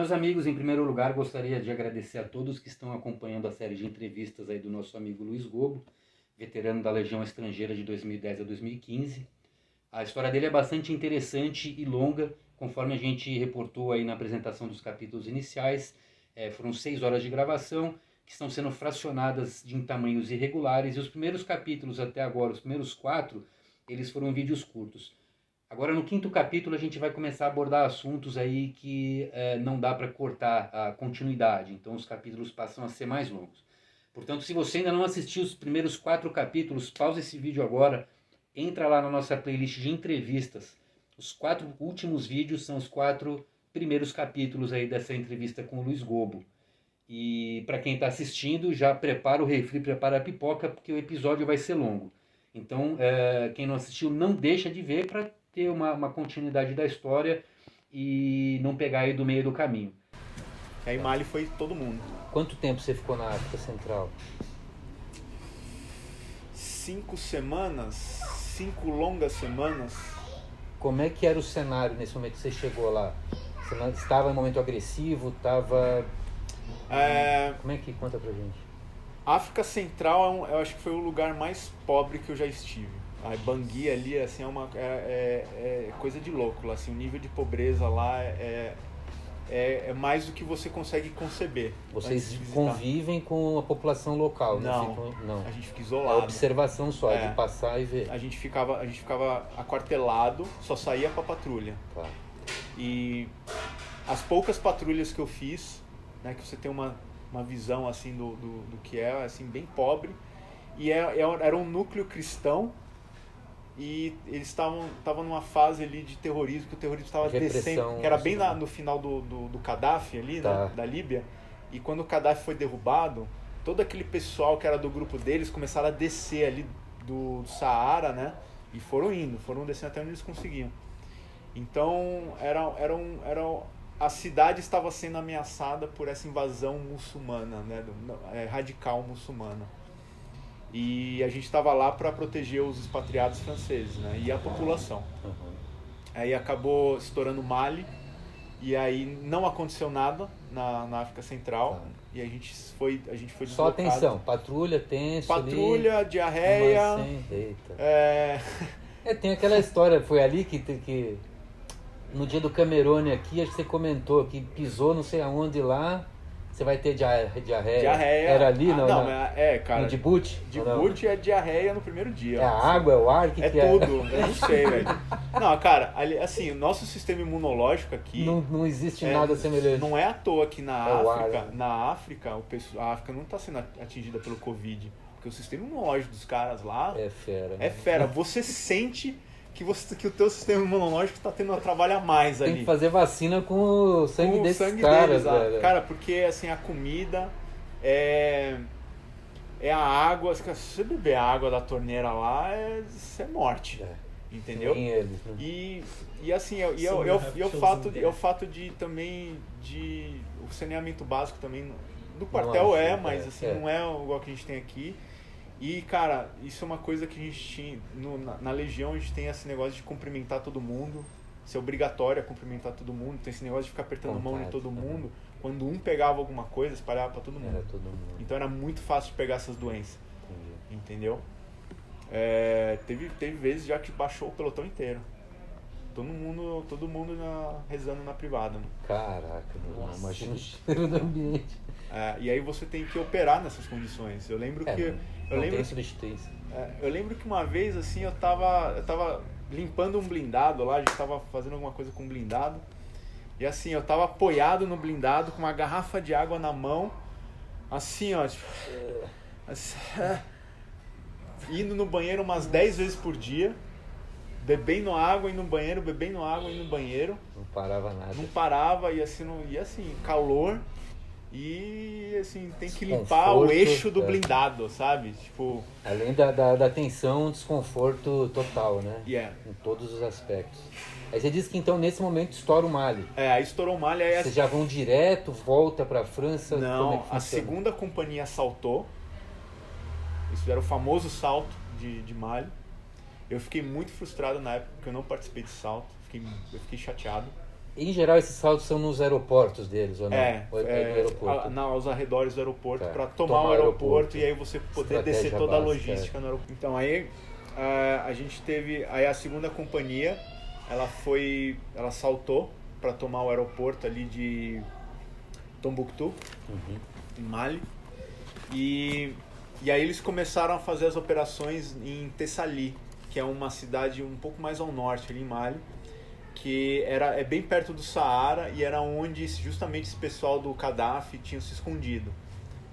meus amigos, em primeiro lugar gostaria de agradecer a todos que estão acompanhando a série de entrevistas aí do nosso amigo Luiz Gobo, veterano da Legião Estrangeira de 2010 a 2015. A história dele é bastante interessante e longa, conforme a gente reportou aí na apresentação dos capítulos iniciais. Foram 6 horas de gravação, que estão sendo fracionadas em tamanhos irregulares, e os primeiros capítulos até agora, os primeiros 4, eles foram vídeos curtos. Agora no 5º capítulo a gente vai começar a abordar assuntos aí que não dá para cortar a continuidade, então os capítulos passam a ser mais longos. Portanto, se você ainda não assistiu os primeiros 4 capítulos, pausa esse vídeo agora, entra lá na nossa playlist de entrevistas. Os 4 últimos vídeos são os 4 primeiros capítulos aí dessa entrevista com o Luiz Gobo. E para quem está assistindo, já prepara o refri, prepara a pipoca, porque o episódio vai ser longo. Então, quem não assistiu, não deixa de ver para ter uma continuidade da história e não pegar aí do meio do caminho. E aí Mali foi todo mundo. Quanto tempo você ficou na África Central? 5 semanas, 5 longas semanas. Como é que era o cenário nesse momento que você chegou lá? Você estava em um momento agressivo? Estava... Como é que conta pra gente? África Central, eu acho que foi o lugar mais pobre que eu já estive. A Bangui ali, assim, é coisa de louco. Assim, o nível de pobreza lá é mais do que você consegue conceber. Vocês convivem com a população local? Não, não. A gente fica isolado. É observação só, de passar e ver. A gente ficava aquartelado, só saía pra patrulha. Tá. E as poucas patrulhas que eu fiz, né, que você tem uma visão assim do que é, assim, bem pobre, e era um núcleo cristão, e eles estavam numa fase ali de terrorismo, que o terrorismo estava descendo, que era bem no final do Gaddafi ali, tá, né, da Líbia, e quando o Gaddafi foi derrubado, todo aquele pessoal que era do grupo deles começaram a descer ali do Saara, né, e foram descendo até onde eles conseguiam. Então a cidade estava sendo ameaçada por essa invasão muçulmana, né, radical muçulmana. E a gente estava lá para proteger os expatriados franceses, né, e a população. Uhum. Aí acabou estourando Mali, e aí não aconteceu nada na África Central. E a gente foi deslocado. Só atenção, patrulha, tenso. Patrulha, ali, diarreia. Tem aquela história, foi ali que no dia do Camerone aqui, acho que você comentou que pisou não sei aonde lá, você vai ter diarreia. Era ali, não? Não, cara. No Djibouti? Djibouti é diarreia no primeiro dia. É a água, é o ar? Que tudo, eu não sei, velho. Não, cara, assim, o nosso sistema imunológico aqui... Não existe nada semelhante. Não é à toa que na África, a África não está sendo atingida pelo Covid, porque o sistema imunológico dos caras lá... É fera. É fera. Você sente que o teu sistema imunológico está tendo um trabalho a mais ali. Tem que fazer vacina com o sangue desses caras, velho. Cara, porque assim, a comida é a água. Se você beber a água da torneira lá, é morte. Entendeu? Nem eles, né? E assim, o fato de também o saneamento básico também do quartel mas assim, não é igual que a gente tem aqui. E, cara, isso é uma coisa que a gente tinha... Na Legião a gente tem esse negócio de cumprimentar todo mundo. Isso é obrigatório, cumprimentar todo mundo. Tem esse negócio de ficar apertando a mão de todo mundo. Quando um pegava alguma coisa, espalhava pra todo mundo. Era todo mundo. Então era muito fácil de pegar essas doenças. Entendi. Entendeu? Teve vezes já que baixou o pelotão inteiro. Todo mundo rezando na privada. Mano. Caraca, imagina o cheiro do ambiente. E aí você tem que operar nessas condições. Eu lembro que... tem substituição. Eu lembro que uma vez, assim, eu tava limpando um blindado lá, a gente tava fazendo alguma coisa com um blindado. E assim, eu tava apoiado no blindado, com uma garrafa de água na mão, assim, ó, tipo, indo no banheiro umas 10 vezes por dia, bebendo água, indo no banheiro, bebendo água, indo no banheiro. Não parava nada. Não parava, e assim, calor. E assim, tem que limpar o eixo do blindado, sabe? Tipo... Além da tensão, desconforto total, né? Em todos os aspectos. Aí você disse que então nesse momento estoura o Mali. Aí estourou o Mali. Aí vocês já vão direto, volta pra França? Não, a segunda companhia saltou. Eles fizeram o famoso salto de Mali. Eu fiquei muito frustrado na época porque eu não participei desse salto. Eu fiquei chateado. Em geral, esses saltos são nos aeroportos deles, ou não? Ou no aeroporto? Aos arredores do aeroporto, Tá. para tomar o aeroporto e aí você poder Estratégia descer toda a básica, logística no aeroporto. Então aí a gente teve, aí a segunda companhia, ela saltou para tomar o aeroporto ali de Tombouctou, em Mali, e aí eles começaram a fazer as operações em Tessali, que é uma cidade um pouco mais ao norte ali em Mali, que é bem perto do Saara e era onde justamente esse pessoal do Gaddafi tinha se escondido.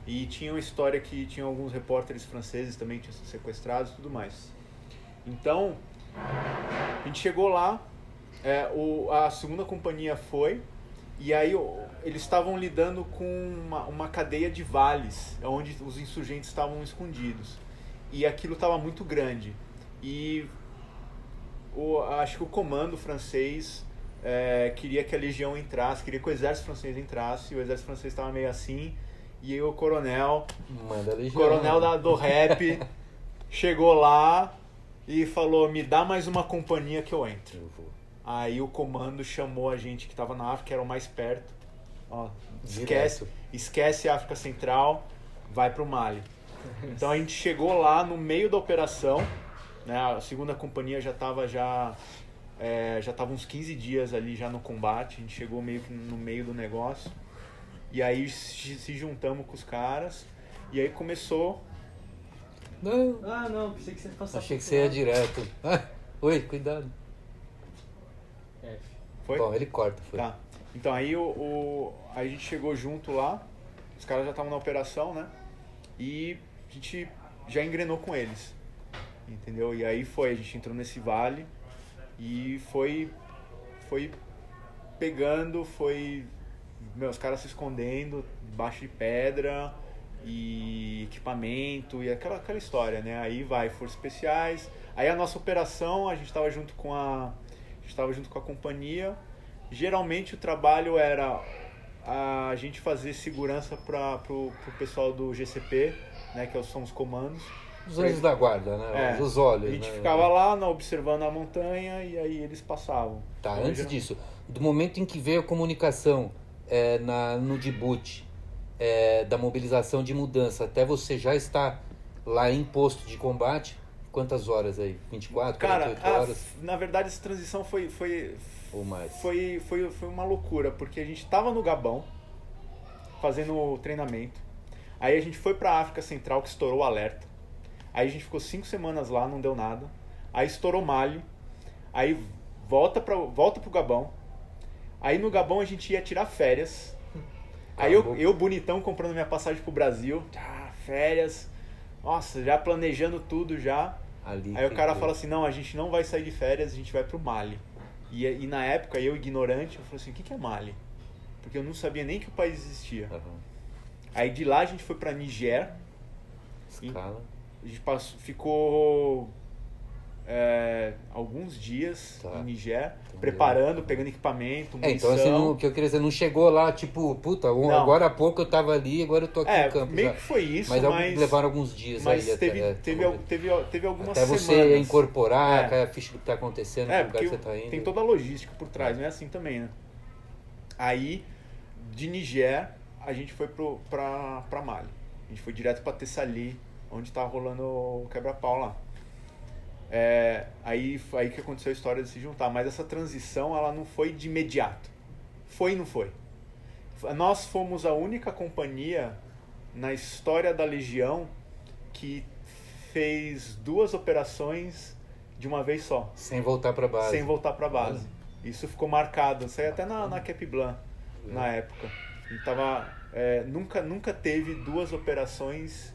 E tinha uma história que tinha alguns repórteres franceses também que tinham sido sequestrados e tudo mais. Então, a gente chegou lá, a segunda companhia foi, e aí eles estavam lidando com uma cadeia de vales, onde os insurgentes estavam escondidos. E aquilo estava muito grande. E acho que o comando francês queria que a legião entrasse, queria que o exército francês entrasse, e o exército francês estava meio assim, e aí o coronel do rap chegou lá e falou, me dá mais uma companhia que eu entro. Aí o comando chamou a gente que estava na África, que era o mais perto, esquece a África Central, vai pro Mali. Então a gente chegou lá no meio da operação, né, a segunda companhia já estava uns 15 dias ali já no combate, a gente chegou meio que no meio do negócio, e aí se juntamos com os caras, e aí começou... Não, pensei que você passasse. Achei que você ia direto. Oi, cuidado. F. Foi? Bom, ele corta, foi. Tá. Então aí aí a gente chegou junto lá, os caras já estavam na operação, né? E a gente já engrenou com eles, entendeu? E aí a gente entrou nesse vale e foi pegando, os caras se escondendo debaixo de pedra e equipamento e aquela história, né? Aí forças especiais. Aí a nossa operação, a gente estava junto com a companhia. Geralmente o trabalho era a gente fazer segurança pro pessoal do GCP, né, que são os comandos. Os anjos da guarda, né? Os olhos. A gente né? ficava lá observando a montanha e aí eles passavam. Tá, então, antes disso, do momento em que veio a comunicação no Djibouti, da mobilização de mudança, até você já estar lá em posto de combate, quantas horas aí? 24, 48 horas? Na verdade essa transição foi ou mais? Foi uma loucura, porque a gente estava no Gabão fazendo treinamento. Aí a gente foi para a África Central, que estourou o alerta. Aí a gente ficou 5 semanas lá, não deu nada. Aí estourou Mali. Aí volta pro Gabão. Aí no Gabão a gente ia tirar férias. Aí eu bonitão comprando minha passagem pro Brasil. Férias. Nossa, já planejando tudo já. Aí o cara fala assim, não, a gente não vai sair de férias, a gente vai pro Mali. E na época, eu ignorante, eu falei assim, o que é Mali? Porque eu não sabia nem que o país existia. Aí de lá a gente foi pra Niger. Escala. A gente ficou alguns dias em Niger, preparando, pegando equipamento, munição. Então assim, o que eu queria dizer, não chegou lá, tipo, puta, agora há pouco eu tava ali, agora eu tô aqui no campo. Meio já. que foi isso, mas levaram alguns dias mas aí. Teve algumas até semanas. Até você incorporar a ficha do que tá acontecendo, no lugar que você tá indo. Tem toda a logística por trás, não é assim também, né? Aí, de Niger, a gente foi pra Mali. A gente foi direto pra Tessali, onde tava rolando o quebra-pau lá. Aí que aconteceu a história de se juntar. Mas essa transição, ela não foi de imediato. Foi e não foi. Nós fomos a única companhia na história da Legião que fez 2 operações de uma vez só. Sem voltar pra base. Isso ficou marcado. Isso aí até na Cap Blanc, na época. Nunca teve 2 operações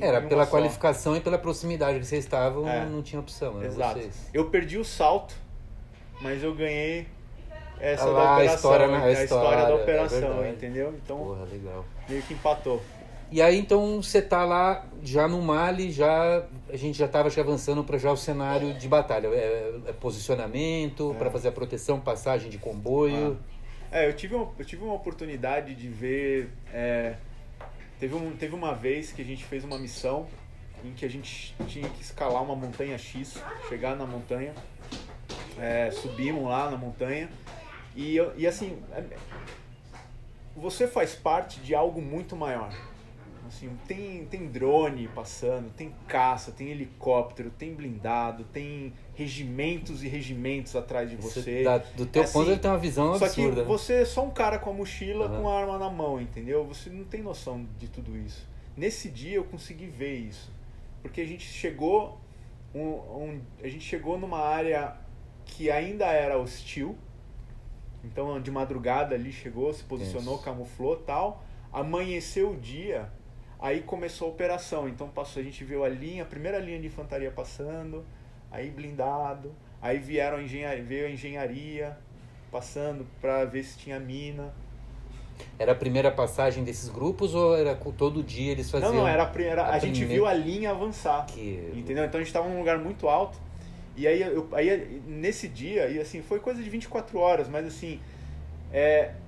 Era pela qualificação e pela proximidade que vocês estavam, não tinha opção. Exato. Vocês. Eu perdi o salto, mas eu ganhei essa da a operação, história da operação, entendeu? Então, porra, legal. Meio que empatou. E aí, então, você tá lá, já no Mali, a gente já estava avançando para já o cenário de batalha. Posicionamento, para fazer a proteção, passagem de comboio. Eu tive uma oportunidade de ver... Teve uma vez que a gente fez uma missão em que a gente tinha que escalar uma montanha X, chegar na montanha, subimos lá na montanha E assim, você faz parte de algo muito maior. Assim, tem drone passando, tem caça, tem helicóptero, tem blindado, tem regimentos e regimentos atrás de você. Do teu assim, ponto ele tem uma visão só absurda. que né? você é só um cara com a mochila, com a arma na mão, entendeu? Você não tem noção de tudo isso. Nesse dia eu consegui ver isso. Porque a gente chegou a gente chegou numa área que ainda era hostil. Então de madrugada ali chegou, se posicionou, camuflou, tal. Amanheceu o dia, aí começou a operação. Então a gente viu a primeira linha de infantaria passando, aí blindado, aí veio a engenharia passando para ver se tinha mina. Era a primeira passagem desses grupos ou era todo dia eles faziam? Não, a gente viu a linha avançar. Entendeu? Então a gente estava num lugar muito alto. E aí, nesse dia, e assim, foi coisa de 24 horas, mas assim,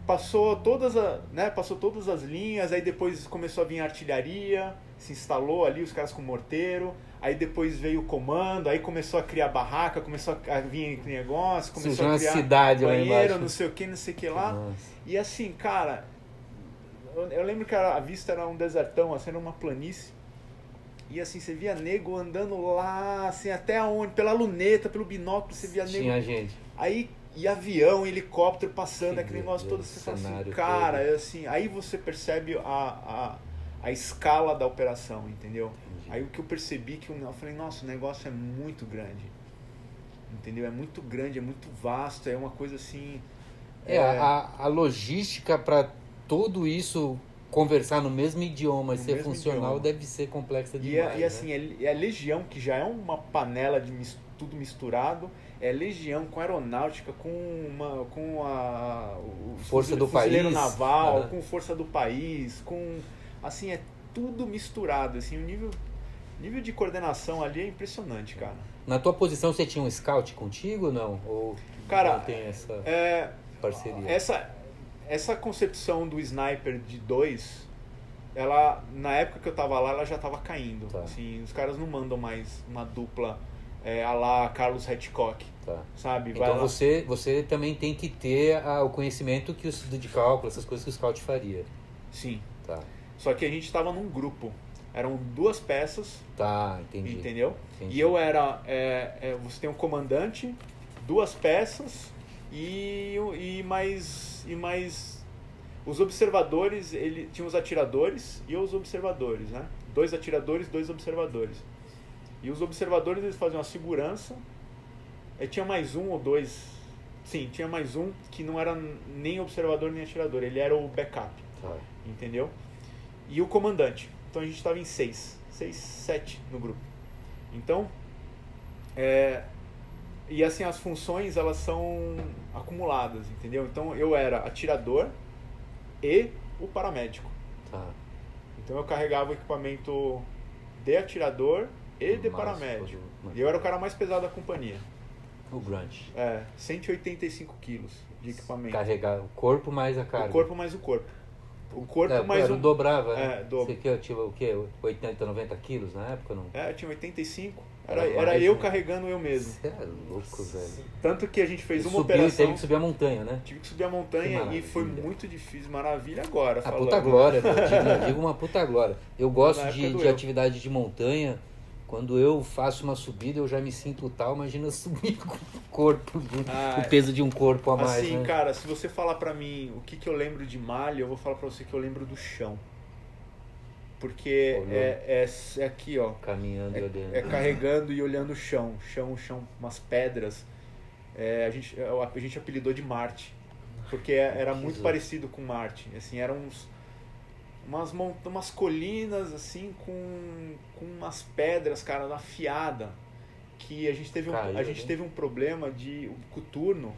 passou todas as linhas, aí depois começou a vir a artilharia, se instalou ali, os caras com morteiro, aí depois veio o comando, aí começou a criar barraca, começou a vir negócio, começou a criar cidade banheiro, não sei o que lá. Nossa. E assim, cara, eu lembro que a vista era um desertão, assim, era uma planície. E assim, você via nego andando lá, assim, até onde? Pela luneta, pelo binóculo, você via nego. Tinha gente. Aí, e avião, helicóptero passando, aquele negócio todo, você fala assim, cara, assim, aí você percebe a escala da operação, entendeu? Entendi. Aí o que eu percebi, eu falei, nossa, o negócio é muito grande, entendeu? É muito grande, é muito vasto, é uma coisa assim... A logística para tudo isso conversar no mesmo idioma e ser funcional deve ser complexa demais. E assim, é a Legião, que já é uma panela de tudo misturado, é Legião com aeronáutica, com a Força do fuzileiro país, naval, com Força do País, com... Assim, é tudo misturado, assim, o nível de coordenação ali é impressionante, cara. Na tua posição você tinha um scout contigo ou não? Ou cara, não tem essa parceria? Essa concepção do sniper de 2, ela, na época que eu tava lá, ela já tava caindo. Tá. Assim, os caras não mandam mais uma dupla a lá Carlos Hitchcock, sabe? Então você também tem que ter o conhecimento que o estudo de cálculo, essas coisas que o scout faria. Sim. Tá. Só que a gente tava num grupo. Eram 2 peças. Tá, entendi. Entendeu? Entendi. E eu era... você tem um comandante, 2 peças e mais os observadores, tinha os atiradores e os observadores, né? 2 atiradores, 2 observadores. E os observadores, eles faziam a segurança. Tinha mais um ou 2... Sim, tinha mais um que não era nem observador nem atirador. Ele era o backup. Tá. Entendeu? E o comandante. Então a gente estava em 6, 7 no grupo. Então, e assim, as funções, elas são acumuladas, entendeu? Então eu era atirador e o paramédico. Tá. Então eu carregava o equipamento de atirador e de paramédico. E eu era o cara mais pesado da companhia. O Grunt. 185 quilos de equipamento. Carregar o corpo mais a carga. O corpo mais o corpo. O corpo mais um... dobrava, né? Dobro. Você tinha o quê? 80, 90 quilos na época? Não? Eu tinha 85. Era eu carregando eu mesmo. Você é louco, velho. Tanto que a gente fez uma operação... Teve que subir a montanha, né? Tive que subir a montanha e foi muito difícil. Maravilha agora. A puta glória, eu digo uma puta glória. Eu gosto de atividade de montanha. Quando eu faço uma subida, eu já me sinto tal. Imagina subir com o corpo, o peso de um corpo a mais. Assim, né? Cara, se você falar pra mim o que eu lembro de malha, eu vou falar pra você que eu lembro do chão. Porque é aqui, ó. Caminhando e olhando. Carregando e olhando o chão. Chão, umas pedras. A gente apelidou de Marte. Porque era muito parecido com Marte. Assim, eram umas colinas assim com umas pedras, cara, afiada, que a gente teve um problema de o coturno,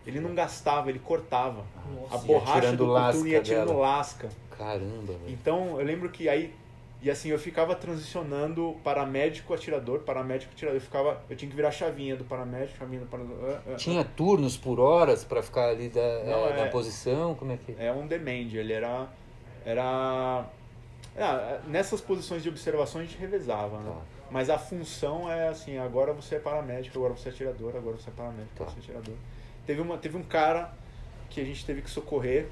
ele não gastava, ele cortava. Nossa. A borracha do coturno ia tirando lasca. Caramba, velho. Então eu lembro que aí, e assim, eu ficava transicionando paramédico atirador, eu tinha que virar a chavinha do paramédico, chavinha do paramédico. Tinha turnos por horas pra ficar ali na posição, como é que... É um demand, ele era nessas posições de observação a gente revezava, né? Mas a função é assim, agora você é paramédico, agora você é atirador, agora você é paramédico, agora você é atirador. Teve um cara que a gente teve que socorrer.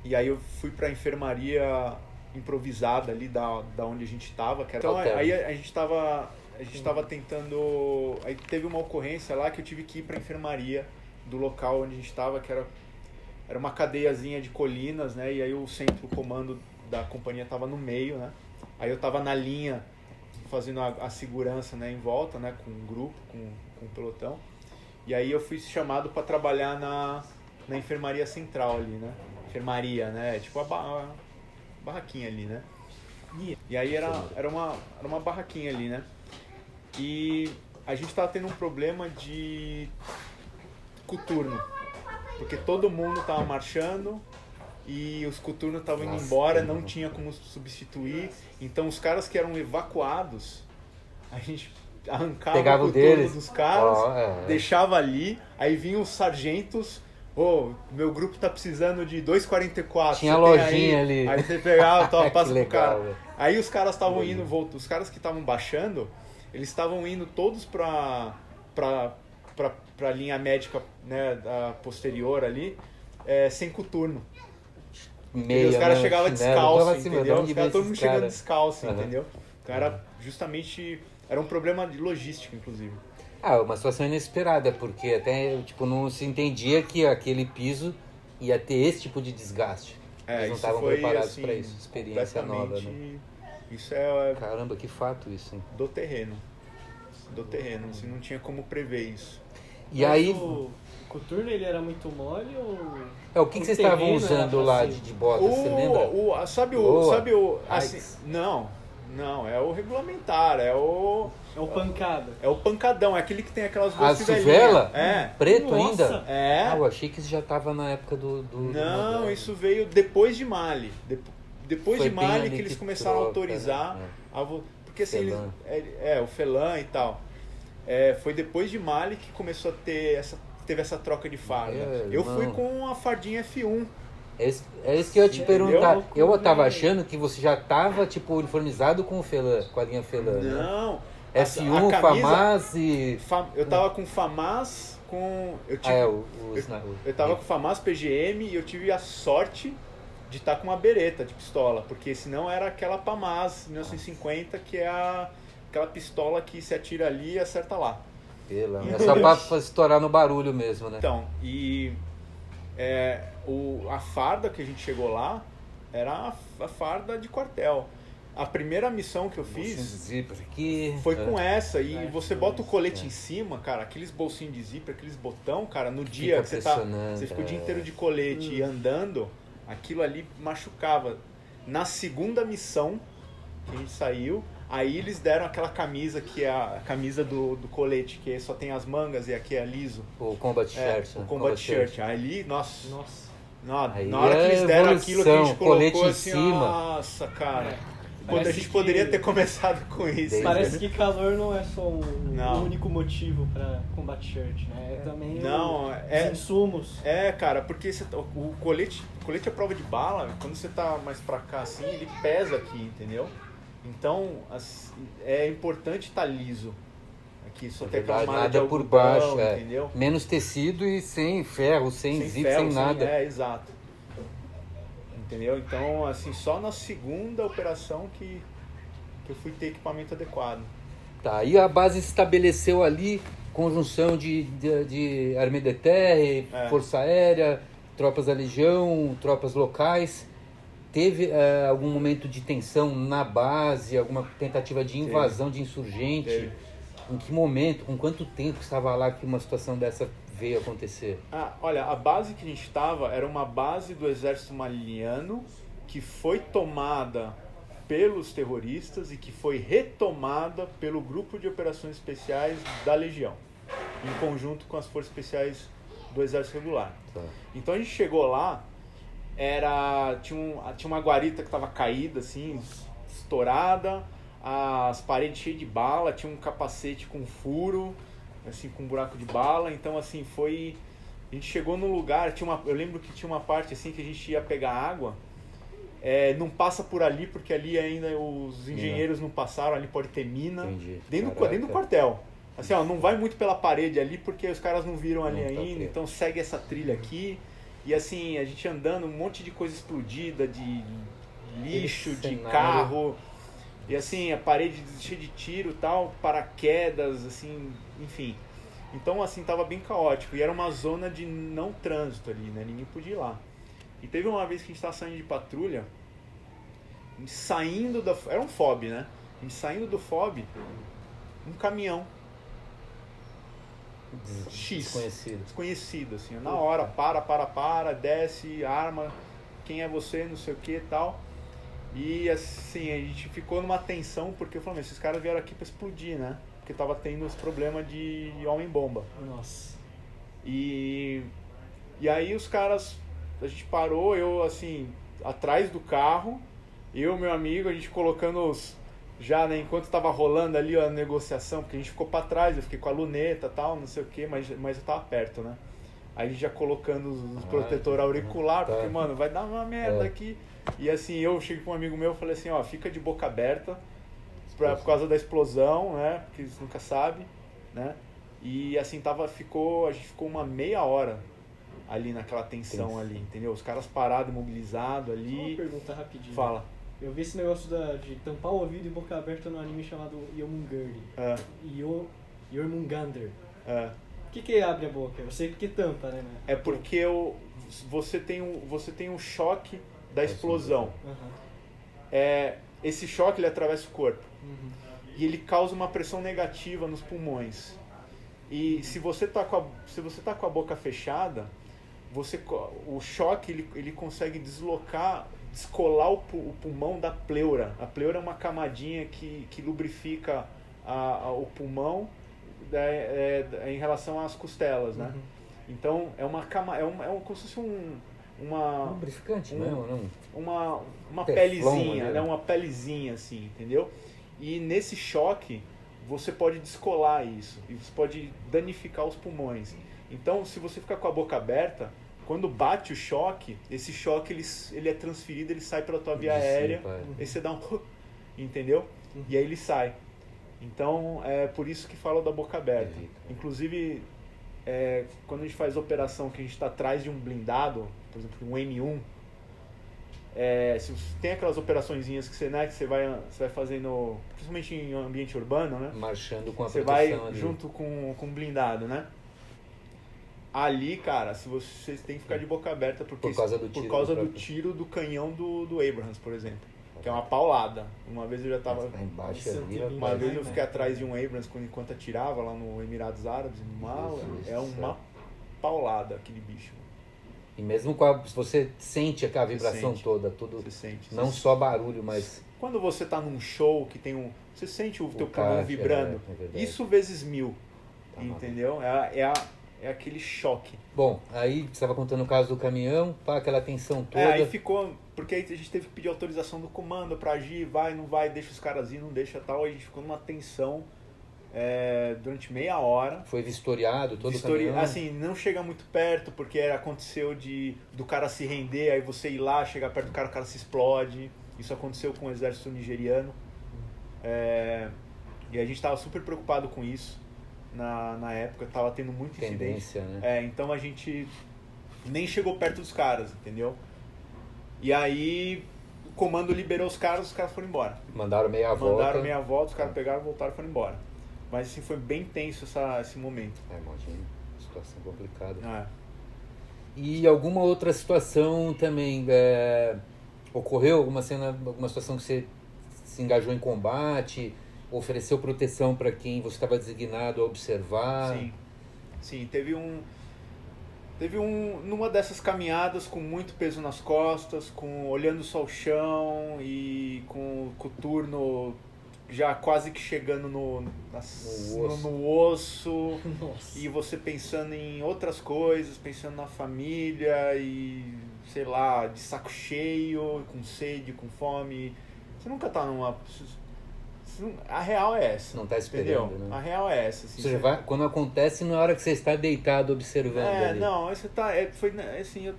E aí eu fui pra enfermaria improvisada ali da onde a gente estava. Então aí a gente tava tentando... Aí teve uma ocorrência lá que eu tive que ir pra enfermaria do local onde a gente estava, que era uma cadeiazinha de colinas, né? E aí o centro comando da companhia estava no meio, né? Aí eu estava na linha fazendo a segurança, né, em volta, né, com um grupo, com um pelotão. E aí eu fui chamado para trabalhar na enfermaria central ali, né? Enfermaria, né? Tipo a barraquinha ali, né? E aí era uma barraquinha ali, né? E a gente tava tendo um problema de coturno, porque todo mundo tava marchando e os coturnos estavam indo embora, não tinha como substituir. Então os caras que eram evacuados, a gente arrancava o coturno dos caras, deixava ali, aí vinham os sargentos. Meu grupo tá precisando de 2,44. Tinha lojinha ali. Aí você pegava, passa pro legal, cara. Aí os caras estavam indo, os caras que estavam baixando, eles estavam indo todos pra linha médica, né, da posterior ali, sem coturno. Os caras chegavam descalço, entendeu? Todo mundo chegando descalço, entendeu? Então era justamente... Era um problema de logística, inclusive. Uma situação inesperada, porque até não se entendia que aquele piso ia ter esse tipo de desgaste. Eles não estavam preparados para isso. Experiência nova, né? Isso é... Caramba, que fato isso, hein? Do terreno, assim, não tinha como prever isso. E aí... O coturno, ele era muito mole ou... O que vocês estavam usando lá de bota, você lembra? Sabe o assim, não, é o regulamentar, é o pancada. É o pancadão, é aquele que tem aquelas duas fivelas. Fivela? É. Preto Nossa. ainda? É. Eu achei que isso já estava na época do Não, isso veio depois de Mali. Depois de Mali que eles começaram a autorizar. Né? Porque assim, o Felan e tal. Foi depois de Mali que começou a teve essa troca de farda. Eu fui com a fardinha F1. É isso que eu ia te perguntar. Eu tava achando que você já tava, uniformizado com o Felan, com a linha Felan. Não. Né? F1, camisa, FAMAS e... Eu tava com FAMAS, com... Eu tava com FAMAS, PGM, e eu tive a sorte de estar com uma bereta de pistola, porque senão era aquela PAMAS 1950, que é aquela pistola que se atira ali e acerta lá. É só pra estourar no barulho mesmo, né? Então, e a farda que a gente chegou lá era a farda de quartel. A primeira missão que eu fiz foi com essa. E você bota o colete em cima, cara, aqueles bolsinhos de zíper, aqueles botão, cara, no dia que você fica o dia inteiro de colete e andando, aquilo ali machucava. Na segunda missão que a gente saiu, aí eles deram aquela camisa que é a camisa do colete, que só tem as mangas e aqui é liso. O Combat Shirt. O Combat Shirt. Ali, nossa. Na hora que eles deram aquilo que a gente colocou assim, nossa, cara. Quando a gente poderia ter começado com isso. Parece que calor não é só o único motivo para Combat Shirt, né? É também os insumos. Cara, porque o colete à prova de bala, quando você tá mais pra cá assim, ele pesa aqui, entendeu? Então, é importante estar liso. Aqui só tem aquela malha de algodão, por baixo, entendeu? Menos tecido e sem ferro, sem zíper, sem nada. Exato. Entendeu? Então, assim, só na segunda operação que eu fui ter equipamento adequado. Tá, e a base se estabeleceu ali, conjunção de Armée de Terre, Força Aérea, tropas da Legião, tropas locais. Teve algum momento de tensão na base, alguma tentativa de invasão de insurgente? Teve. Em que momento, com quanto tempo estava lá que uma situação dessa veio acontecer? Olha, a base que a gente estava era uma base do exército maliano que foi tomada pelos terroristas e que foi retomada pelo grupo de operações especiais da Legião, em conjunto com as forças especiais do exército regular. Tá. Então a gente chegou lá, tinha uma guarita que estava caída, assim, estourada, as paredes cheias de bala, tinha um capacete com furo, assim, com um buraco de bala. Então, assim, a gente chegou num lugar, eu lembro que tinha uma parte assim que a gente ia pegar água, não passa por ali, porque ali ainda os engenheiros não passaram, ali pode ter mina. Entendi. Dentro do quartel. Assim, não vai muito pela parede ali, porque os caras não viram ali ainda, então segue essa trilha aqui. E assim, a gente andando, um monte de coisa explodida, de lixo, de carro. E assim, a parede cheia de tiro e tal, paraquedas, assim, enfim. Então, assim, tava bem caótico. E era uma zona de não trânsito ali, né? Ninguém podia ir lá. E teve uma vez que a gente tava saindo de patrulha, saindo da... Era um FOB, né? A gente saindo do FOB, um caminhão. Desconhecido, assim. Na hora, para, desce, arma, quem é você, não sei o que e tal. E assim, a gente ficou numa tensão, porque eu falei, esses caras vieram aqui pra explodir, né? Porque tava tendo esse problema de homem-bomba. Nossa. E aí os caras, a gente parou, eu assim, atrás do carro, eu e meu amigo, a gente colocando os... Já, né, enquanto tava rolando ali a negociação, porque a gente ficou pra trás, eu fiquei com a luneta e tal, não sei o que, mas eu tava perto, né? Aí a gente já colocando os protetor auricular, porque, mano, vai dar uma merda aqui. E assim, eu cheguei com um amigo meu e falei assim, ó, fica de boca aberta por causa da explosão, né? Porque você nunca sabe, né? E assim, a gente ficou uma meia hora ali naquela tensão ali, entendeu? Os caras parados, imobilizados ali. Só uma pergunta rapidinho. Fala. Eu vi esse negócio de tampar o ouvido e boca aberta no anime chamado Yomungander. Jormungandr. Por que abre a boca? Eu sei porque tampa, né? É porque você tem um choque da explosão. Esse choque ele atravessa o corpo. E ele causa uma pressão negativa nos pulmões. E se você tá com a boca fechada, o choque ele consegue descolar o pulmão da pleura. A pleura é uma camadinha que lubrifica o pulmão em relação às costelas, né? Então é como se fosse uma lubrificante, não? Uma pelezinha, né? Uma pelezinha assim, entendeu? E nesse choque você pode descolar isso e você pode danificar os pulmões. Então, se você ficar com a boca aberta, quando bate o choque, esse choque ele é transferido, ele sai pela tua via aérea, aí você dá um... entendeu? E aí ele sai. Então, é por isso que fala da boca aberta. Inclusive, quando a gente faz operação que a gente está atrás de um blindado, por exemplo, um M1, se você tem aquelas operaçõezinhas que você vai fazendo, principalmente em ambiente urbano, né? Marchando com a você vai ali junto com um blindado, né? Ali, cara, você tem que ficar de boca aberta por causa do tiro do canhão do Abrams, por exemplo, que é uma paulada. Uma vez eu já tava uma vez eu fiquei atrás de um Abrams enquanto atirava lá no Emirados Árabes, uma paulada aquele bicho. E mesmo se você sente a vibração toda, tudo, você sente, não só barulho, mas quando você tá num show que tem você sente o teu pulmão vibrando, isso vezes 1000, entendeu? É aquele choque. Bom, aí você estava contando o caso do caminhão, aquela tensão toda. Aí ficou, porque aí a gente teve que pedir autorização do comando para agir, vai, não vai, deixa os caras ir, não deixa tal. Aí a gente ficou numa tensão durante meia hora. Foi vistoriado todo o caminhão? Assim, não chega muito perto, porque aconteceu do cara se render, aí você ir lá, chegar perto do cara, o cara se explode. Isso aconteceu com o exército nigeriano. E a gente estava super preocupado com isso. Na época tava tendo muito tendência, incidente, né? Então a gente nem chegou perto dos caras, entendeu? E aí o comando liberou os caras foram embora. Mandaram meia volta, os caras pegaram, voltaram e foram embora. Mas assim, foi bem tenso esse momento. Imagina, situação complicada. E alguma outra situação também, ocorreu alguma situação que você se engajou em combate, ofereceu proteção para quem você estava designado a observar? Sim, teve numa dessas caminhadas com muito peso nas costas, olhando só o chão e com o coturno já quase que chegando no osso. Nossa. E você pensando em outras coisas, pensando na família e, sei lá, de saco cheio, com sede, com fome. Você nunca tá numa... A real é essa. Não está esperando, entendeu? Né? A real é essa. Assim, quando acontece, não é a hora que você está deitado observando ali. Não, você tá... foi assim, eu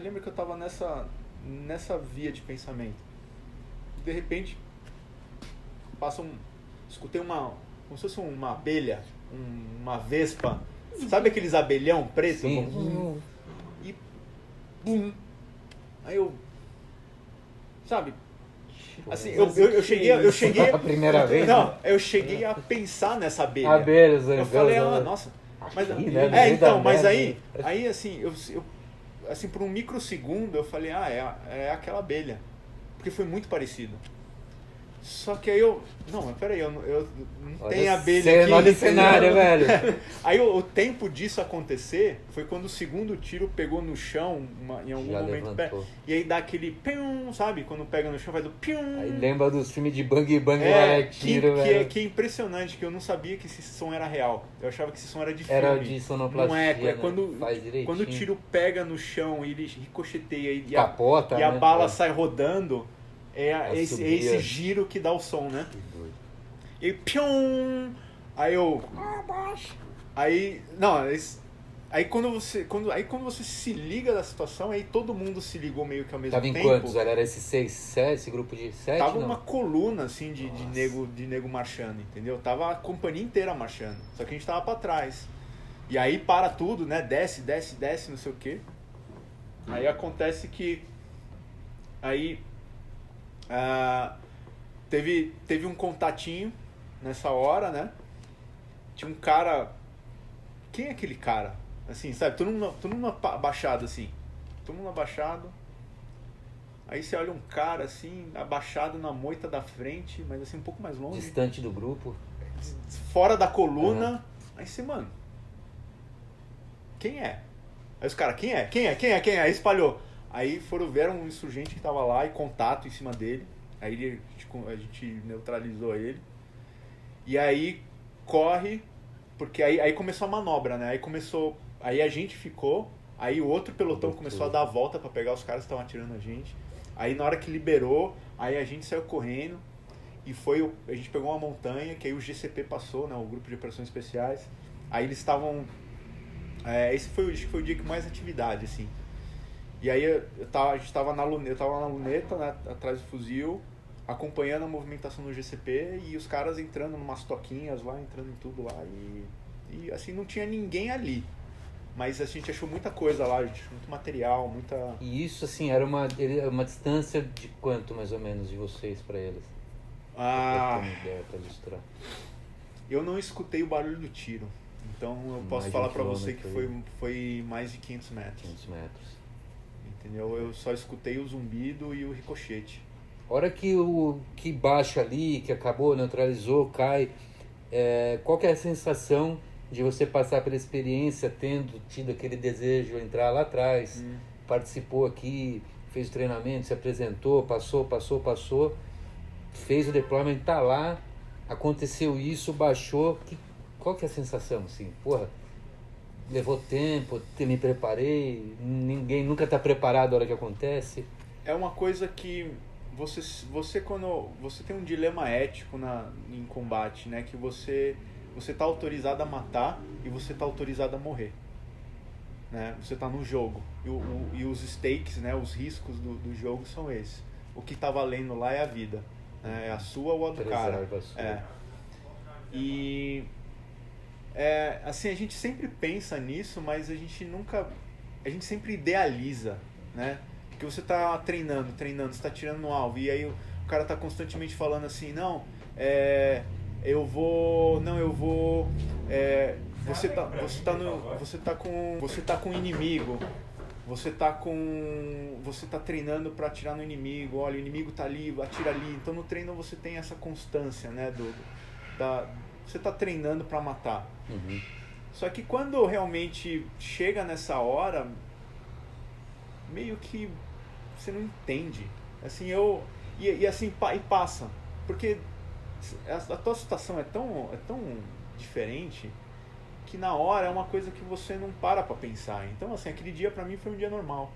lembro que eu estava nessa via de pensamento. De repente, escutei como se fosse uma abelha, uma vespa. Sabe aqueles abelhão preto? Sim. bum. Aí eu... Sabe? Assim, eu cheguei... A primeira vez? Não, eu cheguei a pensar nessa abelha. Abelhas, eu falei, nossa... Mas, né, mas aí assim, eu assim, por um microsegundo, eu falei, é aquela abelha. Porque foi muito parecido. Só que aí não, mas peraí, eu não tenho abelha aqui. Olha o cenário, velho. Aí o tempo disso acontecer foi quando o segundo tiro pegou no chão, em algum Já momento. levantou. E aí dá aquele pium, sabe? Quando pega no chão, faz o pium. Aí lembra dos filmes de Bang Bang, tiro, velho. Que é impressionante, que eu não sabia que esse som era real. Eu achava que esse som era de filme. Era de sonoplastia, não é né? Quando o tiro pega no chão e ele ricocheteia capota, e a né? bala sai rodando, é esse giro que dá o som, né? Que doido. E pium! Aí eu... Aí... Não, aí quando você se liga da situação, aí todo mundo se ligou meio que ao mesmo tempo. Tava em quantos? Era esse 6, 7, esse grupo de 7? Tava uma coluna, assim, de nego marchando, entendeu? Tava a companhia inteira marchando. Só que a gente tava pra trás. E aí para tudo, né? Desce, não sei o quê. Aí acontece que... Aí... teve um contatinho nessa hora, né? Tinha um cara... Quem é aquele cara? Assim, sabe? Todo mundo abaixado, assim. Todo mundo abaixado. Aí você olha um cara, assim, abaixado na moita da frente, mas assim, um pouco mais longe. Distante do grupo. Fora da coluna. Uhum. Aí você, mano... Quem é? Aí os caras, quem é? Aí espalhou. Aí era um insurgente que tava lá e contato em cima dele. Aí a gente neutralizou ele. E aí corre, porque aí começou a manobra, né? Aí a gente ficou, aí o outro pelotão começou a dar a volta pra pegar os caras que estavam atirando a gente. Aí na hora que liberou, aí a gente saiu correndo e a gente pegou uma montanha, que aí o GCP passou, né? O Grupo de Operações Especiais. Aí eles estavam... acho que foi o dia que mais atividade, assim. E aí eu tava na luneta, né, atrás do fuzil, acompanhando a movimentação do GCP e os caras entrando numas toquinhas lá, entrando em tudo lá. E assim, não tinha ninguém ali. Mas a gente achou muita coisa lá, muito material, muita... E isso, assim, era uma distância de quanto, mais ou menos, de vocês para eles? Pra ter uma ideia, pra ilustrar. Eu não escutei o barulho do tiro. Então eu posso falar para você que foi mais de 500 metros. 500 metros. Entendeu? Eu só escutei o zumbido e o ricochete. A hora que baixa ali, que acabou, neutralizou, cai, qual que é a sensação de você passar pela experiência, tendo tido aquele desejo de entrar lá atrás, participou aqui, fez o treinamento, se apresentou, passou, fez o deployment, tá lá, aconteceu isso, baixou, qual que é a sensação, assim? Porra, levou tempo, me preparei, ninguém nunca está preparado na hora que acontece. É uma coisa que você quando você tem um dilema ético em combate, né, que você está autorizado a matar e você está autorizado a morrer, né? Você está no jogo e os stakes, né, os riscos do jogo são esses. O que está valendo lá é a vida, né? É a sua ou a do cara. E assim, a gente sempre pensa nisso, mas a gente sempre idealiza, né? Porque você tá treinando, você tá tirando no alvo, e aí o cara tá constantemente falando assim, você tá com inimigo, você tá treinando para atirar no inimigo, olha, o inimigo tá ali, atira ali. Então no treino você tem essa constância, né, você tá treinando para matar. Uhum. Só que quando realmente chega nessa hora, meio que você não entende. Assim, e passa. Porque a tua situação é tão diferente que na hora é uma coisa que você não para pensar. Então, assim, aquele dia pra mim foi um dia normal.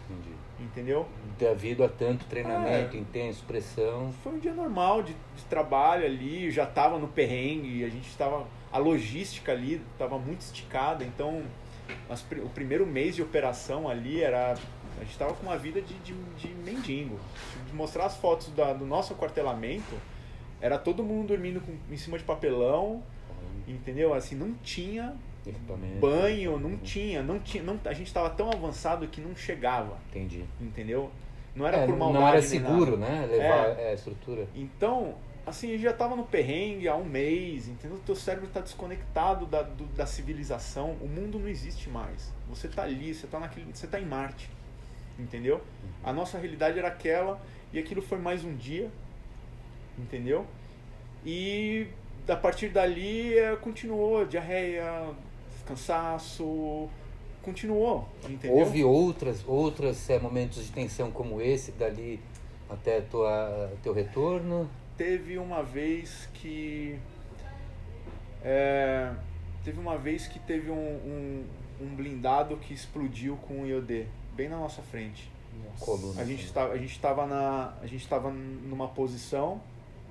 Entendi. Entendeu? Devido a tanto treinamento intenso, pressão. Foi um dia normal de trabalho ali, já tava no perrengue, a logística ali estava muito esticada, então o primeiro mês de operação ali a gente estava com uma vida de mendigo. De mostrar as fotos do nosso aquartelamento, era todo mundo dormindo em cima de papelão, entendeu? Assim, não tinha banho, não tinha, a gente estava tão avançado que não chegava. Entendi. Entendeu? Não era por maldade. Não era seguro, né? Levar a estrutura. Então, assim, já estava no perrengue há um mês, entendeu? O teu cérebro está desconectado da civilização, o mundo não existe mais. Você está ali, você está em Marte, entendeu? A nossa realidade era aquela, e aquilo foi mais um dia, entendeu? E a partir dali continuou, diarreia, cansaço, continuou, entendeu? Houve outros momentos de tensão como esse, dali até teu retorno? Teve uma vez que teve um blindado que explodiu com o iodê bem na nossa frente. Coluna. A gente estava numa posição,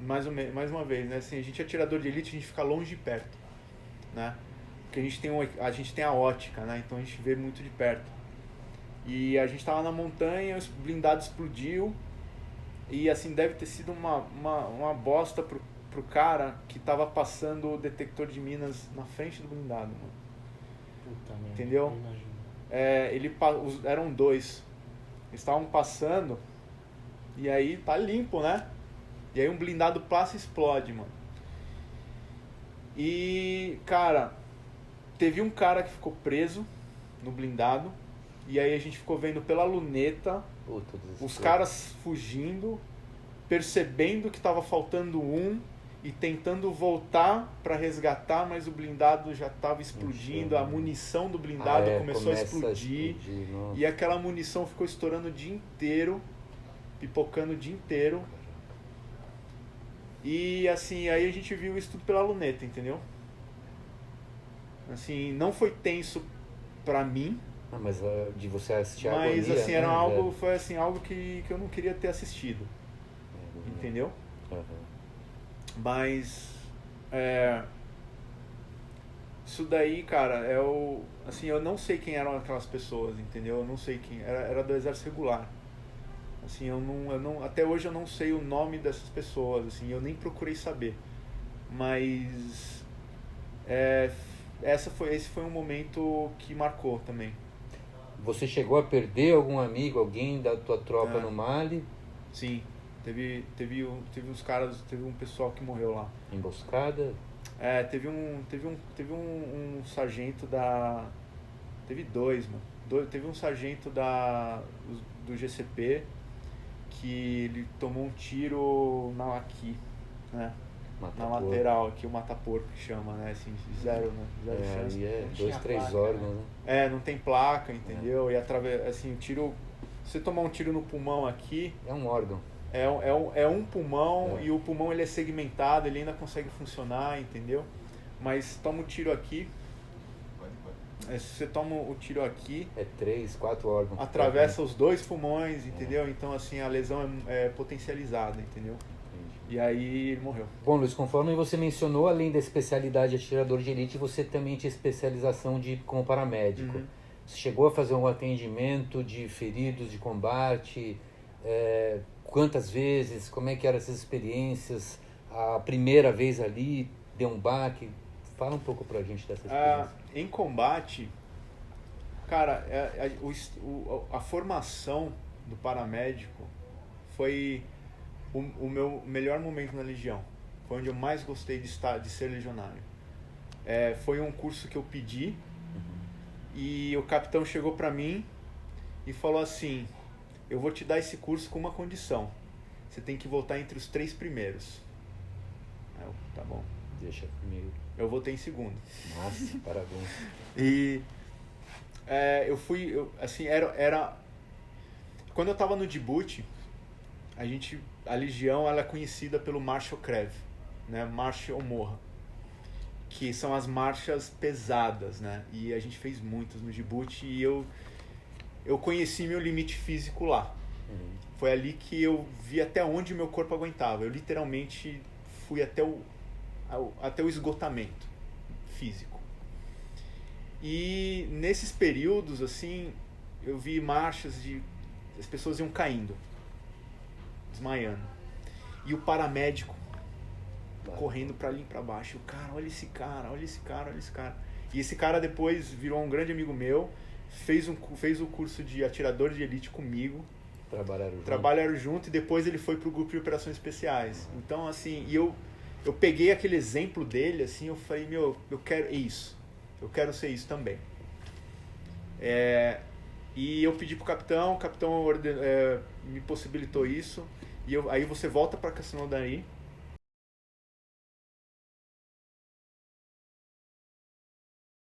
mais uma vez, né? Assim, a gente é atirador de elite, a gente fica longe de perto, né? Porque a gente tem a ótica, né? Então a gente vê muito de perto. E a gente estava na montanha, o blindado explodiu. E assim, deve ter sido uma bosta pro cara que tava passando o detector de minas na frente do blindado, mano. Puta merda. Entendeu? Eram dois. Eles estavam passando e aí tá limpo, né? E aí um blindado passa e explode, mano. E, cara, teve um cara que ficou preso no blindado. E aí a gente ficou vendo pela luneta os caras fugindo, percebendo que estava faltando um e tentando voltar para resgatar, mas o blindado já estava explodindo, a munição do blindado começou a explodir e aquela munição ficou estourando o dia inteiro, pipocando o dia inteiro. E assim, aí a gente viu isso tudo pela luneta, entendeu? Assim, não foi tenso pra mim. Mas de você assistir a agonia, mas assim, era foi assim, algo que eu não queria ter assistido. Entendeu? Mas isso daí, cara, assim, eu não sei quem eram aquelas pessoas, entendeu? Eu não sei quem era do exército regular. Assim, eu não até hoje eu não sei o nome dessas pessoas, assim, eu nem procurei saber. Mas esse foi um momento que marcou também. Você chegou a perder algum amigo, alguém da tua tropa no Mali? Sim, teve uns caras, teve um pessoal que morreu lá. Emboscada? Teve um sargento teve dois, mano. Teve um sargento do GCP que ele tomou um tiro aqui, né? Na lateral aqui, o mata-porco que chama, né? Assim, zero chance. 2, 3 órgãos, né? Não tem placa, entendeu? E assim, o tiro. Você tomar um tiro no pulmão aqui. É um órgão. É um pulmão e o pulmão ele é segmentado, ele ainda consegue funcionar, entendeu? Mas toma um tiro aqui. Se você toma o tiro aqui. 3, 4 órgãos. Atravessa os dois pulmões, entendeu? Então, assim, a lesão é potencializada, entendeu? E aí ele morreu. Bom, Luiz, conforme você mencionou, além da especialidade de atirador de elite, você também tinha especialização como paramédico. Você chegou a fazer um atendimento de feridos de combate? Quantas vezes? Como é que eram essas experiências? A primeira vez ali, deu um baque? Fala um pouco pra gente dessa experiência. Em combate, cara, a formação do paramédico foi o meu melhor momento na Legião. Foi onde eu mais gostei de ser legionário. Foi um curso que eu pedi e o capitão chegou pra mim e falou assim: eu vou te dar esse curso com uma condição. Você tem que voltar entre os 3 primeiros. Tá bom. Deixa comigo. Eu voltei em segundo. Nossa, parabéns. E quando eu tava no Djibouti, a Legião ela é conhecida pelo Marcha Krev, né? Marcha ou Morra, que são as marchas pesadas, né? E a gente fez muitas no Djibouti e eu conheci meu limite físico lá. Foi ali que eu vi até onde meu corpo aguentava. Eu literalmente fui até o esgotamento físico. E nesses períodos, assim, eu vi marchas as pessoas iam caindo, desmaiando. E o paramédico correndo pra ali e pra baixo. O cara, olha esse cara, olha esse cara, olha esse cara. E esse cara depois virou um grande amigo meu, fez o curso de atirador de elite comigo. Trabalharam junto e depois ele foi pro grupo de operações especiais. Então, assim, eu peguei aquele exemplo dele, assim, eu falei, meu, eu quero isso. Eu quero ser isso também. E eu pedi pro capitão, o capitão me possibilitou isso. E aí você volta pra Cassino Daí.